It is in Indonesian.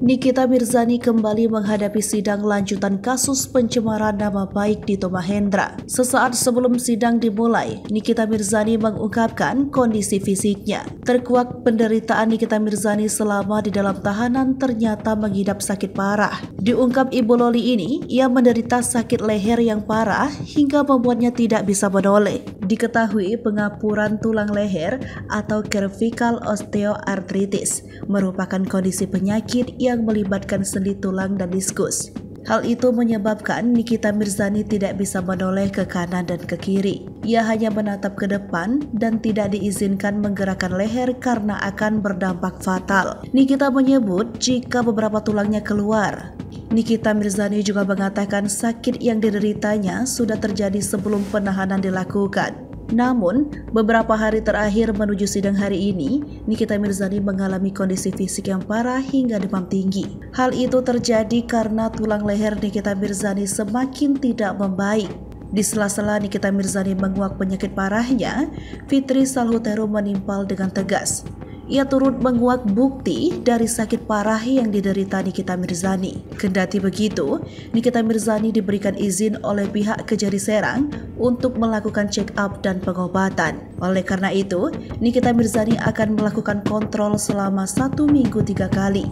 Nikita Mirzani kembali menghadapi sidang lanjutan kasus pencemaran nama baik Dito Mahendra. Sesaat sebelum sidang dimulai, Nikita Mirzani mengungkapkan kondisi fisiknya. Terkuak penderitaan Nikita Mirzani selama di dalam tahanan ternyata mengidap sakit parah. Diungkap Ibu Loli ini, ia menderita sakit leher yang parah hingga membuatnya tidak bisa menoleh. Diketahui pengapuran tulang leher atau cervical osteoarthritis merupakan kondisi penyakit yang melibatkan sendi tulang dan diskus. Hal itu menyebabkan Nikita Mirzani tidak bisa menoleh ke kanan dan ke kiri. Ia hanya menatap ke depan dan tidak diizinkan menggerakkan leher karena akan berdampak fatal. Nikita menyebut jika beberapa tulangnya keluar. Nikita Mirzani juga mengatakan sakit yang dideritanya sudah terjadi sebelum penahanan dilakukan. Namun, beberapa hari terakhir menuju sidang hari ini, Nikita Mirzani mengalami kondisi fisik yang parah hingga demam tinggi. Hal itu terjadi karena tulang leher Nikita Mirzani semakin tidak membaik. Di sela-sela Nikita Mirzani menguak penyakit parahnya, Fitri Salhuteru menimpal dengan tegas. Ia turut menguak bukti dari sakit parah yang diderita Nikita Mirzani. Kendati begitu, Nikita Mirzani diberikan izin oleh pihak Kejari Serang untuk melakukan check up dan pengobatan. Oleh karena itu, Nikita Mirzani akan melakukan kontrol selama 1 minggu 3 kali.